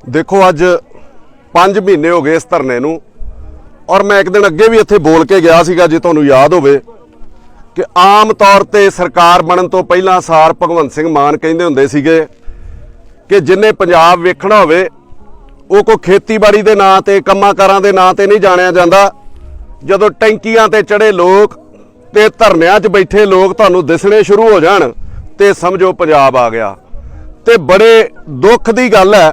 देखो अज 5 महीने हो गए इस धरने नूं और मैं एक दिन अगे भी इत्थे बोल के गया सीगा, जे तुहानूं याद होवे कि आम तौर ते सरकार बनन तो पहलां सार भगवंत सिंह मान कहिंदे हुंदे सीगे कि जिन्हें पंजाब वेखना होवे वो कोई खेतीबाड़ी के नां ते कंमां-कारां दे नां ते नहीं जाणिया जांदा। जदों टैंकियां ते चढ़े लोग ते धरनियां 'च बैठे लोग तुहानूं दिसणे शुरू हो जाण ते समझो पंजाब आ गया। ते बड़े दुख की गल है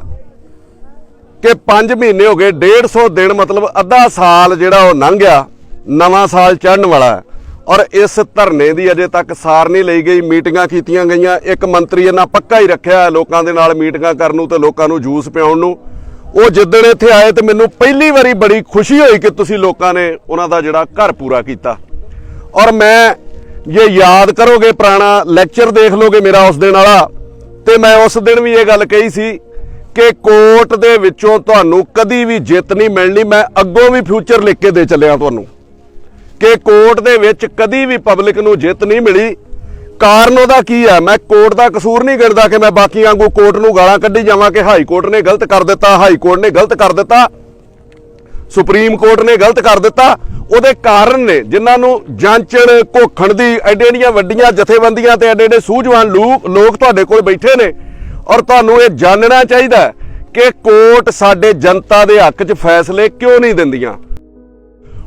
कि 5 महीने हो गए, 150 दिन मतलब अद्धा साल जिहड़ा वो लंघ गया, नवां साल चढ़न वाला है और इस धरने की अजे तक सार नहीं ली गई। मीटिंगां कीतियां गईयां, एक मंत्री इन्ना पक्का ही रखिया है लोकां दे नाल मीटिंगां करन नूं ते लोकां नूं जूस पिआउण नूं। वो जिद्दण इत्थे आए तो मैनूं पहली वारी बड़ी खुशी हुई कि तुसीं लोकां ने उन्हां दा जिहड़ा घर पूरा कीता। और मैं ये याद करोगे, पुराना लैक्चर देख लोगे मेरा उस दिन वाला, तो मैं उस दिन भी ये गल कही सी कि कोर्ट दे विचों तुहानूं कदी भी जित नहीं मिलनी। मैं अग्गों भी फ्यूचर लिख के दे चलिया तुहानूं कि कोर्ट दे विच कदी भी पब्लिक नूं जित नहीं मिली। कारण उहदा की है, मैं कोर्ट दा कसूर नहीं गिणदा कि मैं बाकी वांगू कोर्ट नूं गालां कड्ढी जावां कि हाई कोर्ट ने गलत कर दिता, हाई कोर्ट ने गलत कर दिता, सुप्रीम कोर्ट ने गलत कर दिता। ਉਹਦੇ ਕਾਰਨ ने जिन्हां नूं ਜਾਂਚਣ ਘੋਖਣ ਦੀ ਐਡੀਆਂ ਵੱਡੀਆਂ ਜਥੇਬੰਦੀਆਂ ਤੇ ਐਡੇ ਸੂਝਵਾਨ ਲੋਕ ਤੁਹਾਡੇ ਕੋਲ ਬੈਠੇ ਨੇ। ਔਰ ਤੁਹਾਨੂੰ ਇਹ ਜਾਣਨਾ ਚਾਹੀਦਾ ਕਿ ਕੋਰਟ ਸਾਡੇ ਜਨਤਾ ਦੇ ਹੱਕ 'ਚ ਫੈਸਲੇ ਕਿਉਂ ਨਹੀਂ ਦਿੰਦੀਆਂ।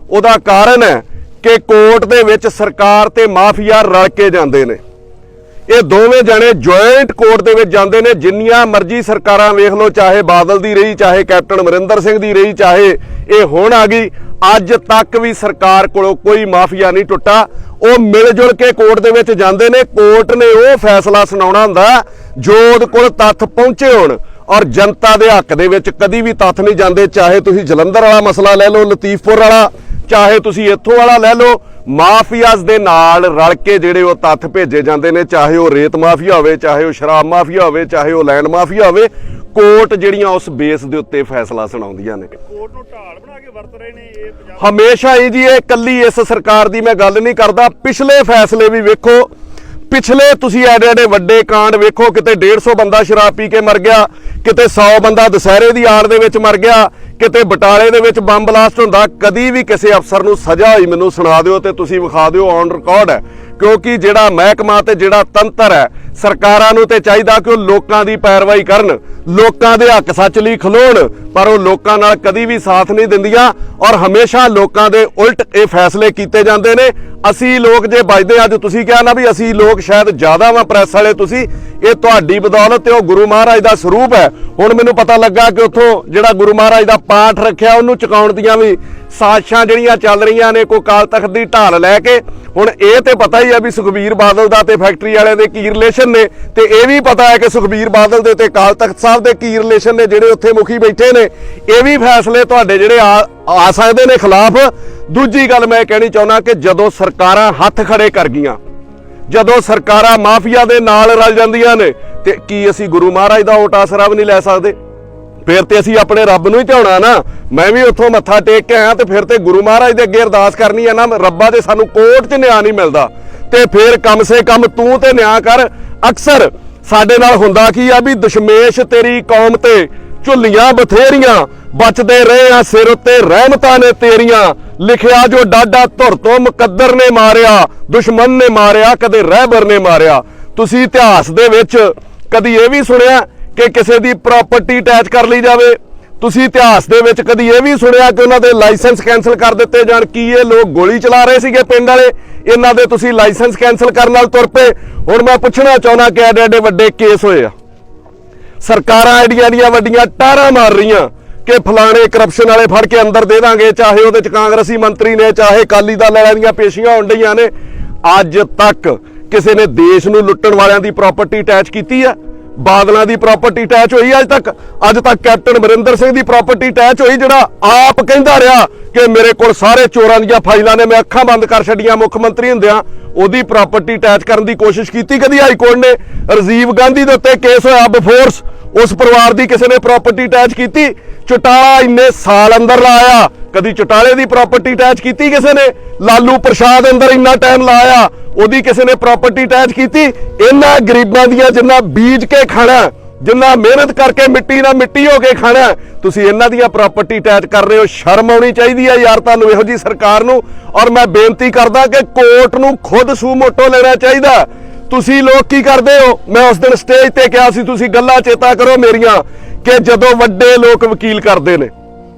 ਉਹਦਾ ਕਾਰਨ ਹੈ ਕਿ ਕੋਰਟ ਦੇ ਵਿੱਚ ਸਰਕਾਰ ਤੇ ਮਾਫੀਆ ਰਲ ਕੇ ਜਾਂਦੇ ਨੇ। ਇਹ ਦੋਵੇਂ ਜਣੇ ਜੁਆਇੰਟ ਕੋਰਟ ਦੇ ਵਿੱਚ ਜਾਂਦੇ ਨੇ। ਜਿੰਨੀਆਂ ਮਰਜ਼ੀ ਸਰਕਾਰਾਂ ਵੇਖ ਲਓ, ਚਾਹੇ ਬਾਦਲ ਦੀ ਰਹੀ, ਚਾਹੇ ਕੈਪਟਨ ਅਮਰਿੰਦਰ ਸਿੰਘ ਦੀ ਰਹੀ, ਚਾਹੇ ਇਹ ਹੁਣ ਆ ਗਈ, ਅੱਜ ਤੱਕ ਵੀ ਸਰਕਾਰ ਕੋਲੋਂ ਕੋਈ ਮਾਫੀਆ ਨਹੀਂ ਟੁੱਟਾ। ਉਹ ਮਿਲ ਜੁਲ ਕੇ ਕੋਰਟ ਦੇ ਵਿੱਚ ਜਾਂਦੇ ਨੇ। ਕੋਰਟ ਨੇ ਉਹ ਫੈਸਲਾ ਸੁਣਾਉਣਾ ਹੁੰਦਾ ਜੋ ਉਹਦੇ ਕੋਲ ਤੱਥ ਪਹੁੰਚੇ ਹੋਣ। ਔਰ ਜਨਤਾ ਦੇ ਹੱਕ ਦੇ ਵਿੱਚ ਕਦੀ ਵੀ ਤੱਥ ਨਹੀਂ ਜਾਂਦੇ। ਚਾਹੇ ਤੁਸੀਂ ਜਲੰਧਰ ਵਾਲਾ ਮਸਲਾ ਲੈ ਲਓ, ਲਤੀਫਪੁਰ ਵਾਲਾ, ਚਾਹੇ ਤੁਸੀਂ ਇੱਥੋਂ ਵਾਲਾ ਲੈ ਲਓ, ਮਾਫੀਆਜ਼ ਦੇ ਨਾਲ ਰਲ ਕੇ ਜਿਹੜੇ ਉਹ ਤੱਥ ਭੇਜੇ ਜਾਂਦੇ ਨੇ। ਚਾਹੇ ਉਹ ਰੇਤ ਮਾਫੀਆ ਹੋਵੇ, ਚਾਹੇ ਉਹ ਸ਼ਰਾਬ ਮਾਫੀਆ ਹੋਵੇ, ਚਾਹੇ ਉਹ ਲੈਂਡ ਮਾਫੀਆ ਹੋਵੇ, ਕੋਰਟ ਜਿਹੜੀਆਂ ਉਸ ਬੇਸ ਦੇ ਉੱਤੇ ਫੈਸਲਾ ਸੁਣਾਉਂਦੀਆਂ ਨੇ। ਕੋਰਟ ਨੂੰ ਢਾਲ ਬਣਾ ਕੇ ਵਰਤ ਰਹੇ ਨੇ ਇਹ ਪੰਜਾਬ ਹਮੇਸ਼ਾ ਹੀ ਜੀ। ਇਹ ਕੱਲੀ ਇਸ ਸਰਕਾਰ ਦੀ ਮੈਂ ਗੱਲ ਨਹੀਂ ਕਰਦਾ, ਪਿਛਲੇ ਫੈਸਲੇ ਵੀ ਵੇਖੋ। ਪਿਛਲੇ ਤੁਸੀਂ ਐਡੇ ਵੱਡੇ ਕਾਂਡ ਵੇਖੋ, ਕਿਤੇ 150 ਬੰਦਾ ਸ਼ਰਾਬ ਪੀ ਕੇ ਮਰ ਗਿਆ, ਕਿਤੇ 100 ਬੰਦਾ ਦੁਸਹਿਰੇ ਦੀ ਆੜ ਦੇ ਵਿੱਚ ਮਰ ਗਿਆ, ਕਿਤੇ ਬਟਾਲੇ ਦੇ ਵਿੱਚ ਬੰਬ ਬਲਾਸਟ ਹੁੰਦਾ। ਕਦੀ ਵੀ ਕਿਸੇ ਅਫਸਰ ਨੂੰ ਸਜ਼ਾ ਹੋਈ ਮੈਨੂੰ ਸੁਣਾ ਦਿਓ ਤੇ ਤੁਸੀਂ ਵਿਖਾ ਦਿਓ, ਔਨ ਰਿਕਾਰਡ ਹੈ। ਕਿਉਂਕਿ ਜਿਹੜਾ ਮਹਿਕਮਾ ਤੇ ਜਿਹੜਾ ਤੰਤਰ ਹੈ, ਸਰਕਾਰਾਂ ਨੂੰ ਤੇ ਚਾਹੀਦਾ ਕਿ ਉਹ ਲੋਕਾਂ ਦੀ ਪੈਰਵਾਈ ਕਰਨ, ਲੋਕਾਂ ਦੇ ਹੱਕ ਸੱਚ ਲਈ ਖਲੋਣ, ਪਰ ਉਹ ਲੋਕਾਂ ਨਾਲ ਕਦੀ ਵੀ ਸਾਥ ਨਹੀਂ ਦਿੰਦੀਆਂ ਔਰ ਹਮੇਸ਼ਾ ਲੋਕਾਂ ਦੇ ਉਲਟ ਇਹ ਫੈਸਲੇ ਕੀਤੇ ਜਾਂਦੇ ਨੇ। ਅਸੀਂ ਲੋਕ ਜੇ ਵੱਜਦੇ, ਅੱਜ ਤੁਸੀਂ ਕਿਹਾ ਨਾ ਵੀ ਅਸੀਂ ਲੋਕ ਸ਼ਾਇਦ ਜ਼ਿਆਦਾ ਵਾ ਪ੍ਰੈਸ ਵਾਲੇ, ਤੁਸੀਂ ਇਹ ਤੁਹਾਡੀ ਬਦੌਲਤ ਤੇ ਉਹ ਗੁਰੂ ਮਹਾਰਾਜ ਦਾ ਸਰੂਪ ਹੈ। ਹੁਣ ਮੈਨੂੰ ਪਤਾ ਲੱਗਾ ਕਿ ਉੱਥੋਂ ਜਿਹੜਾ ਗੁਰੂ ਮਹਾਰਾਜ ਦਾ ਪਾਠ ਰੱਖਿਆ ਉਹਨੂੰ ਚੁਕਾਉਣ ਦੀਆਂ ਵੀ ਸਾਜ਼ਿਸ਼ਾਂ ਜਿਹੜੀਆਂ ਚੱਲ ਰਹੀਆਂ ਨੇ, ਕੋਈ ਅਕਾਲ ਤਖਤ ਦੀ ਢਾਲ ਲੈ ਕੇ। ਹੁਣ ਇਹ ਤੇ ਪਤਾ ਹੀ ਹੈ ਵੀ ਸੁਖਬੀਰ ਬਾਦਲ ਦਾ ਤੇ ਫੈਕਟਰੀ ਵਾਲੇ ਦੇ ਕੀ ਰਿਲੇਸ਼ਨ ਨੇ, ਤੇ ਇਹ ਵੀ ਪਤਾ ਹੈ ਕਿ ਸੁਖਬੀਰ ਬਾਦਲ ਦੇ ਤੇ ਅਕਾਲ ਤਖਤ ਸਾਹਿਬ ਦੇ ਕੀ ਰਿਲੇਸ਼ਨ ਨੇ, ਜਿਹੜੇ ਉੱਥੇ ਮੁਖੀ ਬੈਠੇ ਨੇ। ਇਹ ਵੀ ਫੈਸਲੇ ਤੁਹਾਡੇ ਜਿਹੜੇ ਆ ਸਕਦੇ ਨੇ ਖਿਲਾਫ। ਦੂਜੀ ਗੱਲ ਮੈਂ ਕਹਿਣੀ ਚਾਹੁੰਦਾ ਕਿ ਜਦੋਂ ਸਰਕਾਰਾਂ ਹੱਥ ਖੜੇ ਕਰ ਗਈਆਂ, ਜਦੋਂ ਸਰਕਾਰਾਂ ਮਾਫੀਆ ਦੇ ਨਾਲ ਰਲ ਜਾਂਦੀਆਂ ਨੇ, ਤੇ ਕੀ ਅਸੀਂ ਗੁਰੂ ਮਹਾਰਾਜ ਦਾ ਓਟ ਆਸਰਾ ਵੀ ਨਹੀਂ ਲੈ ਸਕਦੇ? ਫਿਰ ਤੇ ਅਸੀਂ ਆਪਣੇ ਰੱਬ ਨੂੰ ਹੀ ਧਿਆਉਣਾ ਨਾ। ਮੈਂ ਵੀ ਉੱਥੋਂ ਮੱਥਾ ਟੇਕ ਕੇ ਆਇਆ ਤੇ ਫਿਰ ਤੇ ਗੁਰੂ ਮਹਾਰਾਜ ਦੇ ਅੱਗੇ ਅਰਦਾਸ ਕਰਨੀ ਹੈ ਨਾ, ਰੱਬਾ ਦੇ ਸਾਨੂੰ ਕੋਰਟ 'ਚ ਨਿਆਂ ਨਹੀਂ ਮਿਲਦਾ ਤੇ ਫਿਰ ਕਮ ਸੇ ਕਮ ਤੂੰ ਤੇ ਨਿਆਂ ਕਰ। ਅਕਸਰ ਸਾਡੇ ਨਾਲ ਹੁੰਦਾ ਕੀ ਆ ਵੀ ਦਸ਼ਮੇਸ਼ ਤੇਰੀ ਕੌਮ ਤੇ ਝੁੱਲੀਆਂ ਬਥੇਰੀਆਂ, ਬਚਦੇ ਰਹੇ ਆ ਸਿਰ ਉੱਤੇ ਰਹਿਮਤਾਂ ਨੇ ਤੇਰੀਆਂ। ਲਿਖਿਆ ਜੋ ਡਾਡਾ ਧੁਰ ਤੋਂ ਮੁਕੱਦਰ ਨੇ ਮਾਰਿਆ, ਦੁਸ਼ਮਣ ਨੇ ਮਾਰਿਆ, ਕਦੇ ਰਹਿਬਰ ਨੇ ਮਾਰਿਆ। ਤੁਸੀਂ ਇਤਿਹਾਸ ਦੇ ਵਿੱਚ ਕਦੀ ਇਹ ਵੀ ਸੁਣਿਆ ਕਿ ਕਿਸੇ ਦੀ ਪ੍ਰਾਪਰਟੀ ਅਟੈਚ ਕਰ ਲਈ ਜਾਵੇ? ਤੁਸੀਂ ਇਤਿਹਾਸ ਦੇ ਵਿੱਚ ਕਦੀ ਇਹ ਵੀ ਸੁਣਿਆ ਕਿ ਉਹਨਾਂ ਦੇ ਲਾਇਸੈਂਸ ਕੈਂਸਲ ਕਰ ਦਿੱਤੇ ਜਾਣ? ਕੀ ਇਹ ਲੋਕ ਗੋਲੀ ਚਲਾ ਰਹੇ ਸੀਗੇ ਪਿੰਡ ਵਾਲੇ, ਇਹਨਾਂ ਦੇ ਤੁਸੀਂ ਲਾਇਸੈਂਸ ਕੈਂਸਲ ਕਰਨ ਨਾਲ ਤੁਰ ਪਏ? ਹੁਣ ਮੈਂ ਪੁੱਛਣਾ ਚਾਹੁੰਦਾ ਕਿ ਐਡੇ ਵੱਡੇ ਕੇਸ ਹੋਏ ਆ, ਸਰਕਾਰਾਂ ਐਡੀਆਂ ਵੱਡੀਆਂ ਟਾਰਾਂ ਮਾਰ ਰਹੀਆਂ ਕਿ ਫਲਾਣੇ ਕਰਪਸ਼ਨ ਵਾਲੇ ਫੜ ਕੇ ਅੰਦਰ ਦੇ ਦਾਂਗੇ, ਚਾਹੇ ਉਹਦੇ ਚ ਕਾਂਗਰਸੀ ਮੰਤਰੀ ਨੇ, ਚਾਹੇ ਅਕਾਲੀ ਦਲ ਵਾਲਿਆਂ ਦੀਆਂ ਪੇਸ਼ੀਆਂ ਹੋਣ ਡਈਆਂ ਨੇ। ਅੱਜ ਤੱਕ ਕਿਸੇ ਨੇ ਦੇਸ਼ ਨੂੰ ਲੁੱਟਣ ਵਾਲਿਆਂ ਦੀ ਪ੍ਰਾਪਰਟੀ ਅਟੈਚ ਕੀਤੀ ਆ? ਬਾਦਲਾਂ ਦੀ ਪ੍ਰਾਪਰਟੀ ਅਟੈਚ ਹੋਈ ਅੱਜ ਤੱਕ ਕੈਪਟਨ ਅਮਰਿੰਦਰ ਸਿੰਘ ਦੀ ਪ੍ਰਾਪਰਟੀ ਅਟੈਚ ਹੋਈ, ਜਿਹੜਾ ਆਪ ਕਹਿੰਦਾ ਰਿਹਾ ਕਿ ਮੇਰੇ ਕੋਲ ਸਾਰੇ ਚੋਰਾਂ ਦੀਆਂ ਫਾਈਲਾਂ ਨੇ, ਮੈਂ ਅੱਖਾਂ ਬੰਦ ਕਰ ਛੱਡੀਆਂ ਮੁੱਖ ਮੰਤਰੀ ਹੁੰਦਿਆਂ। ਉਹਦੀ ਪ੍ਰਾਪਰਟੀ ਅਟੈਚ ਕਰਨ ਦੀ ਕੋਸ਼ਿਸ਼ ਕੀਤੀ ਕਦੀ ਹਾਈ ਕੋਰਟ ਨੇ? ਰਾਜੀਵ ਗਾਂਧੀ ਦੇ ਉੱਤੇ ਕੇਸ ਹੋਇਆ ਬਫੋਰਸ, ਉਸ ਪਰਿਵਾਰ ਦੀ ਕਿਸੇ ਨੇ ਪ੍ਰਾਪਰਟੀ ਅਟੈਚ ਕੀਤੀ? ਚੌਟਾਲਾ ਇੰਨੇ ਸਾਲ ਅੰਦਰ ਲਾਇਆ, ਕਦੀ ਚੌਟਾਲੇ ਦੀ ਪ੍ਰਾਪਰਟੀ ਅਟੈਚ ਕੀਤੀ ਕਿਸੇ ਨੇ? ਲਾਲੂ ਪ੍ਰਸ਼ਾਦ ਅੰਦਰ ਇੰਨਾ ਟਾਈਮ ਲਾਇਆ, ਉਹਦੀ ਕਿਸੇ ਨੇ ਪ੍ਰਾਪਰਟੀ ਅਟੈਚ ਕੀਤੀ? ਇਹਨਾਂ ਗਰੀਬਾਂ ਦੀਆਂ ਜਿੰਨਾ ਬੀਜ ਕੇ ਖਾਣਾ ਜਿੰਨਾ ਮਿਹਨਤ ਕਰਕੇ ਮਿੱਟੀ ਨਾਲ ਮਿੱਟੀ ਹੋ ਕੇ ਖਾਣਾ, ਤੁਸੀਂ ਇਹਨਾਂ ਦੀਆਂ ਪ੍ਰਾਪਰਟੀ ਅਟੈਚ ਕਰ ਰਹੇ ਹੋ। ਸ਼ਰਮ ਆਉਣੀ ਚਾਹੀਦੀ ਹੈ ਯਾਰ ਤੁਹਾਨੂੰ ਇਹੋ ਜੀ ਸਰਕਾਰ ਨੂੰ। ਔਰ ਮੈਂ ਬੇਨਤੀ ਕਰਦਾ ਕਿ ਕੋਰਟ ਨੂੰ ਖੁਦ ਸੂ ਮੋਟੋ ਲੈਣਾ ਚਾਹੀਦਾ। ਤੁਸੀਂ ਲੋਕ ਕੀ ਕਰਦੇ ਹੋ? ਮੈਂ ਉਸ ਦਿਨ ਸਟੇਜ ਤੇ ਕਿਹਾ ਸੀ, ਤੁਸੀਂ ਗੱਲਾਂ ਚੇਤਾ ਕਰੋ ਮੇਰੀਆਂ, ਕਿ ਜਦੋਂ ਵੱਡੇ ਲੋਕ ਵਕੀਲ ਕਰਦੇ ਨੇ,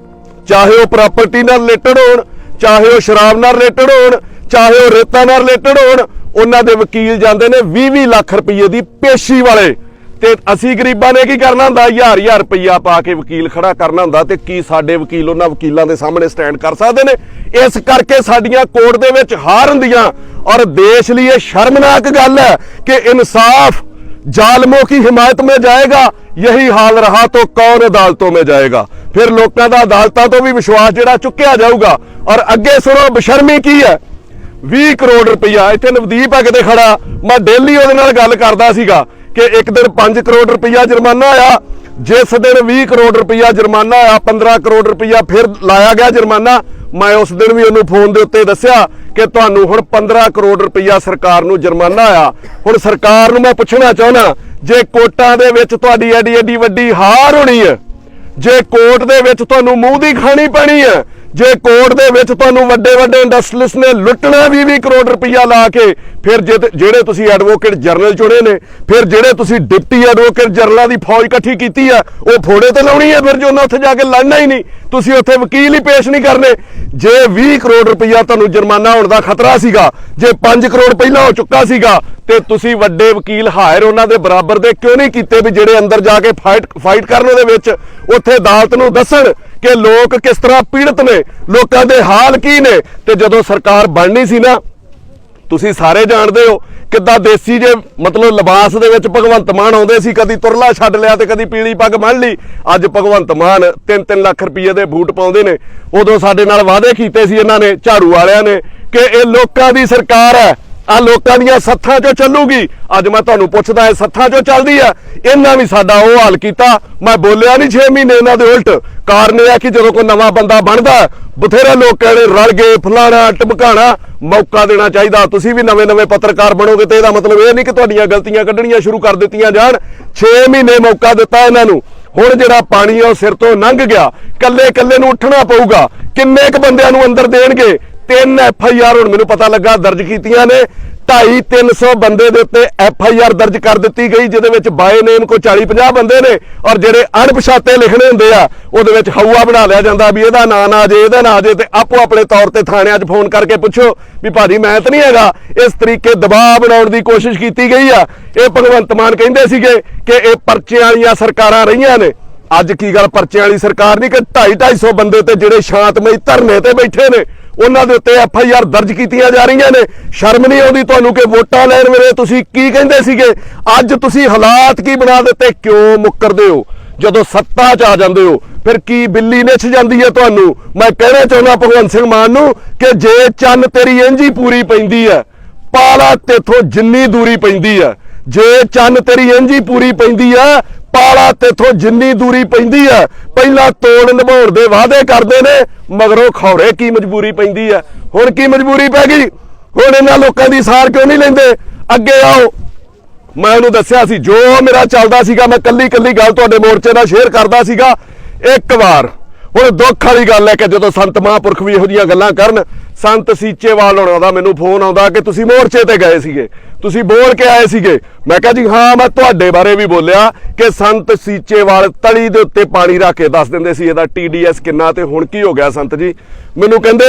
ਚਾਹੇ ਉਹ ਪ੍ਰਾਪਰਟੀ ਨਾਲ ਰਿਲੇਟਡ ਹੋਣ, ਚਾਹੇ ਉਹ ਸ਼ਰਾਬ ਨਾਲ ਰਿਲੇਟਡ ਹੋਣ, ਚਾਹੇ ਉਹ ਰੇਤਾਂ ਨਾਲ ਰਿਲੇਟਡ ਹੋਣ, ਉਹਨਾਂ ਦੇ ਵਕੀਲ ਜਾਂਦੇ ਨੇ 20-20 ਲੱਖ ਰੁਪਏ ਦੀ ਪੇਸ਼ੀ ਵਾਲੇ। ਤੇ ਅਸੀਂ ਗਰੀਬਾਂ ਨੇ ਕੀ ਕਰਨਾ ਹੁੰਦਾ? 1000-1000 ਰੁਪਈਆ ਪਾ ਕੇ ਵਕੀਲ ਖੜਾ ਕਰਨਾ ਹੁੰਦਾ। ਤੇ ਕੀ ਸਾਡੇ ਵਕੀਲ ਉਹਨਾਂ ਵਕੀਲਾਂ ਦੇ ਸਾਹਮਣੇ ਸਟੈਂਡ ਕਰ ਸਕਦੇ ਨੇ? ਇਸ ਕਰਕੇ ਸਾਡੀਆਂ ਕੋਰਟ ਦੇ ਵਿੱਚ ਹਾਰ ਹੁੰਦੀਆਂ। ਔਰ ਦੇਸ਼ ਲਈ ਇਹ ਸ਼ਰਮਨਾਕ ਗੱਲ ਹੈ ਕਿ ਇਨਸਾਫ जालिमों की हिमायत में जाएगा, यही हाल रहा तो कौन अदालतों में जाएगा। फिर लोगों का अदालतों तो भी विश्वास जिहड़ा चुक्या जाऊगा। और अगे सुनो बेशर्मी की है, 20 करोड़ रुपया इत्थे नवदीप है किते खड़ा, मैं डेली उहदे नाल गल करदा सीगा कि एक दिन 5 करोड़ रुपया जुर्माना आया, जिस दिन 20 करोड़ रुपया जुर्माना आया, 15 करोड़ रुपया फिर लाया गया जुर्माना। मैं उस दिन भी उन्होंने फोन के उत्ते दस्सिया कि तुहानूं हुण 15 करोड़ रुपया सरकार नूं जुर्माना आया। हुण सरकार नूं मैं पुछना चाहुंदा, जे कोर्टां दे विच तुहाडी एडी एडी वड्डी हार होनी है, जे कोर्ट दे विच तुहानूं मूंह दी खानी पैनी है, जे कोर्ट दे विच तुहानूं वड्डे वड्डे इंडस्ट्रीलिस्ट ने लुटना 20 करोड़ रुपया ला के, फिर ਜਿਹੜੇ ਤੁਸੀਂ ਐਡਵੋਕੇਟ ਜਨਰਲ ਚੁਣੇ ਨੇ, ਫਿਰ ਜਿਹੜੇ ਤੁਸੀਂ ਡਿਪਟੀ ਐਡਵੋਕੇਟ ਜਨਰਲਾਂ ਦੀ ਫੌਜ ਇਕੱਠੀ ਕੀਤੀ ਆ, ਉਹ ਫੋੜੇ ਤੇ ਲਾਉਣੀ ਹੈ। ਫਿਰ ਜੋ ਉਹਨਾਂ ਉੱਥੇ ਜਾ ਕੇ ਲੜਨਾ ਹੀ ਨਹੀਂ, ਤੁਸੀਂ ਉੱਥੇ ਵਕੀਲ ਹੀ ਪੇਸ਼ ਨਹੀਂ ਕਰਨੇ। ਜੇ 20 ਕਰੋੜ ਰੁਪਇਆ ਤੁਹਾਨੂੰ ਜੁਰਮਾਨਾ ਹੋਣ ਦਾ ਖਤਰਾ ਸੀਗਾ, ਜੇ 5 ਕਰੋੜ ਪਹਿਲਾਂ ਹੋ ਚੁੱਕਾ ਸੀਗਾ, ਤੇ ਤੁਸੀਂ ਵੱਡੇ ਵਕੀਲ ਹਾਇਰ ਉਹਨਾਂ ਦੇ ਬਰਾਬਰ ਦੇ ਕਿਉਂ ਨਹੀਂ ਕੀਤੇ ਵੀ ਜਿਹੜੇ ਅੰਦਰ ਜਾ ਕੇ ਫਾਈਟ ਕਰਨ ਦੇ ਵਿੱਚ ਉੱਥੇ ਅਦਾਲਤ ਨੂੰ ਦੱਸਣ ਕਿ ਲੋਕ ਕਿਸ ਤਰ੍ਹਾਂ ਪੀੜਤ ਨੇ, ਲੋਕਾਂ ਦੇ ਹਾਲ ਕੀ ਨੇ। ਤੇ ਜਦੋਂ ਸਰਕਾਰ ਬਣਨੀ ਸੀ ਨਾ, ਤੁਸੀਂ ਸਾਰੇ ਜਾਣਦੇ ਹੋ ਕਿੱਦਾਂ ਦੇਸੀ ਜੇ ਮਤਲਬ ਲਿਬਾਸ ਦੇ ਵਿੱਚ ਭਗਵੰਤ ਮਾਨ ਆਉਂਦੇ ਸੀ, ਕਦੀ ਤੁਰਲਾ ਛੱਡ ਲਿਆ ਤੇ ਕਦੀ ਪੀਲੀ ਪੱਗ ਬੰਨ੍ਹ ਲਈ। ਅੱਜ ਭਗਵੰਤ ਮਾਨ 3-3 ਲੱਖ ਰੁਪਏ ਦੇ ਬੂਟ ਪਾਉਂਦੇ ਨੇ। ਉਦੋਂ ਸਾਡੇ ਨਾਲ ਵਾਅਦੇ ਕੀਤੇ ਸੀ ਇਹਨਾਂ ਨੇ, ਝਾੜੂ ਵਾਲਿਆਂ ਨੇ, ਕਿ ਇਹ ਲੋਕਾਂ ਦੀ ਸਰਕਾਰ ਹੈ, ਆ ਲੋਕਾਂ ਦੀਆਂ ਸੱਥਾਂ 'ਚੋਂ ਚੱਲੂਗੀ। ਅੱਜ ਮੈਂ ਤੁਹਾਨੂੰ ਪੁੱਛਦਾ, ਇਹ ਸੱਥਾਂ 'ਚੋਂ ਚੱਲਦੀ ਆ? ਇਹਨਾਂ ਵੀ ਸਾਡਾ ਉਹ ਹਾਲ ਕੀਤਾ। ਮੈਂ ਬੋਲਿਆ ਨਹੀਂ 6 ਮਹੀਨੇ ਇਹਨਾਂ ਦੇ ਉਲਟ। ਕਾਰਨ ਇਹ ਆ ਕਿ ਜਦੋਂ ਕੋਈ ਨਵਾਂ ਬੰਦਾ ਬਣਦਾ, ਬਥੇਰੇ ਲੋਕ ਕਹਿੰਦੇ ਰਲ ਗਏ, ਫਲਾਣਾ ਟਮਕਾਣਾ। ਮੌਕਾ ਦੇਣਾ ਚਾਹੀਦਾ। ਤੁਸੀਂ ਵੀ ਨਵੇਂ ਪੱਤਰਕਾਰ ਬਣੋਗੇ ਤੇ ਇਹਦਾ ਮਤਲਬ ਇਹ ਨਹੀਂ ਕਿ ਤੁਹਾਡੀਆਂ ਗਲਤੀਆਂ ਕੱਢਣੀਆਂ ਸ਼ੁਰੂ ਕਰ ਦਿੱਤੀਆਂ ਜਾਣ। 6 ਮਹੀਨੇ ਮੌਕਾ ਦਿੱਤਾ ਇਹਨਾਂ ਨੂੰ। ਹੁਣ ਜਿਹੜਾ ਪਾਣੀ ਆ ਉਹ ਸਿਰ ਤੋਂ ਲੰਘ ਗਿਆ, ਕੱਲੇ ਨੂੰ ਉੱਠਣਾ ਪਊਗਾ। ਕਿੰਨੇ ਕੁ ਬੰਦਿਆਂ ਨੂੰ ਅੰਦਰ ਦੇਣਗੇ? 3 FIR ਹੁਣ ਮੈਨੂੰ ਪਤਾ ਲੱਗਾ ਦਰਜ ਕੀਤੀਆਂ ਨੇ। 250-300 ਬੰਦੇ ਦੇ ਉੱਤੇ FIR ਦਰਜ ਕਰ ਦਿੱਤੀ ਗਈ, ਜਿਹਦੇ ਵਿੱਚ ਬਾਏ ਨੇਮ ਕੋਈ 40-50 ਬੰਦੇ ਨੇ। ਔਰ ਜਿਹੜੇ ਅਣਪਛਾਤੇ ਲਿਖਣੇ ਹੁੰਦੇ ਆ, ਉਹਦੇ ਵਿੱਚ ਹਊਆ ਬਣਾ ਲਿਆ ਜਾਂਦਾ ਵੀ ਇਹਦਾ ਨਾਂ ਨਾ ਆ ਜੇ, ਇਹਦਾ ਨਾ ਆ ਜੇ। ਤੇ ਆਪੋ ਆਪਣੇ ਤੌਰ ਤੇ ਥਾਣਿਆਂ 'ਚ ਫੋਨ ਕਰਕੇ ਪੁੱਛੋ ਵੀ ਭਾਜੀ ਮੈਂ ਤਾਂ ਨਹੀਂ ਹੈਗਾ। ਇਸ ਤਰੀਕੇ ਦਬਾਅ ਬਣਾਉਣ ਦੀ ਕੋਸ਼ਿਸ਼ ਕੀਤੀ ਗਈ ਆ। ਇਹ ਭਗਵੰਤ ਮਾਨ ਕਹਿੰਦੇ ਸੀਗੇ ਕਿ ਇਹ ਪਰਚਿਆਂ ਵਾਲੀਆਂ ਸਰਕਾਰਾਂ ਰਹੀਆਂ ਨੇ। ਅੱਜ ਕੀ ਗੱਲ ਪਰਚਿਆਂ ਵਾਲੀ ਸਰਕਾਰ ਨਹੀਂ ਕਿ 250-250 ਬੰਦੇ ਤੇ ਜਿਹੜੇ ਸ਼ਾਂਤਮਈ ਧਰਨੇ ਤੇ ਬੈਠੇ ਨੇ, ਉਹਨਾਂ ਦੇ ਉੱਤੇ FIR ਦਰਜ ਕੀਤੀਆਂ ਜਾ ਰਹੀਆਂ ਨੇ। ਸ਼ਰਮ ਨਹੀਂ ਆਉਂਦੀ ਤੁਹਾਨੂੰ ਕਿ ਵੋਟਾਂ ਲੈਣ ਵੇਲੇ ਤੁਸੀਂ ਕੀ ਕਹਿੰਦੇ ਸੀਗੇ? ਅੱਜ ਤੁਸੀਂ ਹਾਲਾਤ ਕੀ ਬਣਾ ਦਿੱਤੇ? ਕਿਉਂ ਮੁੱਕਰਦੇ ਹੋ? ਜਦੋਂ ਸੱਤਾ 'ਚ ਆ ਜਾਂਦੇ ਹੋ ਫਿਰ ਕੀ ਬਿੱਲੀ ਨਿੱਛ ਜਾਂਦੀ ਹੈ ਤੁਹਾਨੂੰ? ਮੈਂ ਕਹਿਣਾ ਚਾਹੁੰਦਾ ਭਗਵੰਤ ਸਿੰਘ ਮਾਨ ਨੂੰ ਕਿ ਜੇ ਚੰਨ ਤੇਰੀ ਇੰਝ ਪੂਰੀ ਪੈਂਦੀ ਹੈ, ਪਾਲਾ ਤੇਥੋਂ ਜਿੰਨੀ ਦੂਰੀ ਪੈਂਦੀ ਹੈ। ਜੇ ਚੰਨ ਤੇਰੀ ਇੰਝ ਪੂਰੀ ਪੈਂਦੀ ਹੈ, ਪਾਲਾ ਤੇਥੋਂ ਜਿੰਨੀ ਦੂਰੀ ਪੈਂਦੀ ਹੈ। ਪਹਿਲਾਂ ਤੋੜ ਨਿਭਾਉਣ ਦੇ ਵਾਅਦੇ ਕਰਦੇ ਨੇ, ਮਗਰੋਂ ਖੌਰੇ ਕੀ ਮਜਬੂਰੀ ਪੈਂਦੀ ਹੈ। ਹੁਣ ਕੀ ਮਜਬੂਰੀ ਪੈ ਗਈ? ਹੁਣ ਇਹਨਾਂ ਲੋਕਾਂ ਦੀ ਸਾਰ ਕਿਉਂ ਨਹੀਂ ਲੈਂਦੇ? ਅੱਗੇ ਆਓ। ਮੈਂ ਉਹਨੂੰ ਦੱਸਿਆ ਸੀ ਜੋ ਮੇਰਾ ਚੱਲਦਾ ਸੀਗਾ, ਮੈਂ ਕੱਲੀ ਗੱਲ ਤੁਹਾਡੇ ਮੋਰਚੇ ਨਾਲ ਸ਼ੇਅਰ ਕਰਦਾ ਸੀਗਾ। ਇੱਕ ਵਾਰ ਹੁਣ ਦੁੱਖ ਵਾਲੀ ਗੱਲ ਹੈ ਕਿ ਜਦੋਂ ਸੰਤ ਮਹਾਂਪੁਰਖ ਵੀ ਇਹੋ ਜਿਹੀਆਂ ਗੱਲਾਂ ਕਰਨ, ਸੰਤ ਸੀਚੇਵਾਲ ਹੋਣਾ ਦਾ ਮੈਨੂੰ ਫੋਨ ਆਉਂਦਾ ਕਿ ਤੁਸੀਂ ਮੋਰਚੇ ਤੇ ਗਏ ਸੀਗੇ, ਤੁਸੀਂ ਬੋਲ ਕੇ ਆਏ ਸੀਗੇ। ਮੈਂ ਕਿਹਾ ਜੀ ਹਾਂ, ਮੈਂ ਤੁਹਾਡੇ ਬਾਰੇ ਵੀ ਬੋਲਿਆ ਕਿ ਸੰਤ ਸੀਚੇਵਾਲ ਤਲੀ ਦੇ ਉੱਤੇ ਪਾਣੀ ਰੱਖ ਕੇ ਦੱਸ ਦਿੰਦੇ ਸੀ ਇਹਦਾ TDS ਕਿੰਨਾ, ਤੇ ਹੁਣ ਕੀ ਹੋ ਗਿਆ ਸੰਤ ਜੀ? ਮੈਨੂੰ ਕਹਿੰਦੇ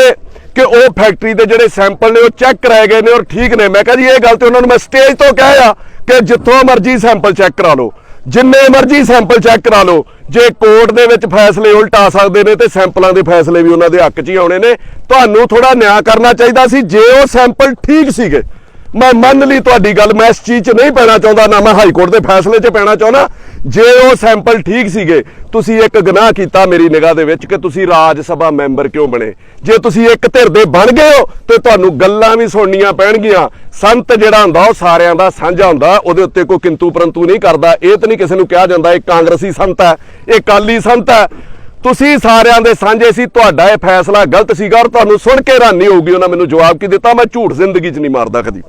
ਕਿ ਉਹ ਫੈਕਟਰੀ ਦੇ ਜਿਹੜੇ ਸੈਂਪਲ ਨੇ ਉਹ ਚੈੱਕ ਕਰਾਏ ਗਏ ਨੇ ਔਰ ਠੀਕ ਨੇ। ਮੈਂ ਕਿਹਾ ਜੀ ਇਹ ਗੱਲ ਤੇ ਉਹਨਾਂ ਨੂੰ ਮੈਂ ਸਟੇਜ ਤੋਂ ਕਹਿਆ ਕਿ ਜਿੱਥੋਂ ਮਰਜ਼ੀ ਸੈਂਪਲ ਚੈੱਕ ਕਰਾ ਲਓ, ਜਿੰਨੇ ਮਰਜ਼ੀ ਸੈਂਪਲ ਚੈੱਕ ਕਰਾ ਲਓ। ਜੇ ਕੋਰਟ ਦੇ ਵਿੱਚ ਫੈਸਲੇ ਉਲਟ ਆ ਸਕਦੇ ਨੇ ਤੇ ਸੈਂਪਲਾਂ ਦੇ ਫੈਸਲੇ ਵੀ ਉਹਨਾਂ ਦੇ ਹੱਕ 'ਚ ਹੀ ਆਉਣੇ ਨੇ। ਤੁਹਾਨੂੰ ਥੋੜਾ ਨਿਆਂ ਕਰਨਾ ਚਾਹੀਦਾ ਸੀ। ਜੇ ਉਹ ਸੈਂਪਲ ਠੀਕ ਸੀਗੇ, ਮੈਂ ਮੰਨ ਲਈ ਤੁਹਾਡੀ ਗੱਲ, ਮੈਂ ਇਸ ਚੀਜ਼ 'ਚ ਨਹੀਂ ਪੈਣਾ ਚਾਹੁੰਦਾ, ਨਾ ਮੈਂ ਹਾਈ ਕੋਰਟ ਦੇ ਫੈਸਲੇ 'ਚ ਪੈਣਾ ਚਾਹੁੰਦਾ। ਜੇ ਉਹ ਸੈਂਪਲ ਠੀਕ ਸੀਗੇ, ਤੁਸੀਂ ਇੱਕ ਗੁਨਾਹ ਕੀਤਾ ਮੇਰੀ ਨਿਗਾਹ ਦੇ ਵਿੱਚ ਕਿ ਤੁਸੀਂ ਰਾਜ ਸਭਾ ਮੈਂਬਰ ਕਿਉਂ ਬਣੇ। ਜੇ ਤੁਸੀਂ ਇੱਕ ਧਿਰ ਦੇ ਬਣ ਗਏ ਹੋ ਤੇ ਤੁਹਾਨੂੰ ਗੱਲਾਂ ਵੀ ਸੁਣਨੀਆਂ ਪੈਣਗੀਆਂ। ਸੰਤ ਜਿਹੜਾ ਹੁੰਦਾ ਉਹ ਸਾਰਿਆਂ ਦਾ ਸਾਂਝਾ ਹੁੰਦਾ, ਉਹਦੇ ਉੱਤੇ ਕੋਈ ਕਿੰਤੂ ਪਰੰਤੂ ਨਹੀਂ ਕਰਦਾ। ਇਹ ਤਾਂ ਨਹੀਂ ਕਿਸੇ ਨੂੰ ਕਿਹਾ ਜਾਂਦਾ ਇਹ ਕਾਂਗਰਸੀ ਸੰਤ ਹੈ, ਇਹ ਅਕਾਲੀ ਸੰਤ ਹੈ। ਤੁਸੀਂ ਸਾਰਿਆਂ ਦੇ ਸਾਂਝੇ ਸੀ। ਤੁਹਾਡਾ ਇਹ ਫੈਸਲਾ ਗਲਤ ਸੀਗਾ ਔਰ ਤੁਹਾਨੂੰ ਸੁਣ ਕੇ ਹੈਰਾਨੀ ਹੋਊਗੀ ਉਹਨਾਂ ਮੈਨੂੰ ਜਵਾਬ ਕੀ ਦਿੱਤਾ। ਮੈਂ ਝੂਠ ਜ਼ਿੰਦਗੀ 'ਚ ਨਹੀਂ ਮਾਰਦਾ ਕਦੀ।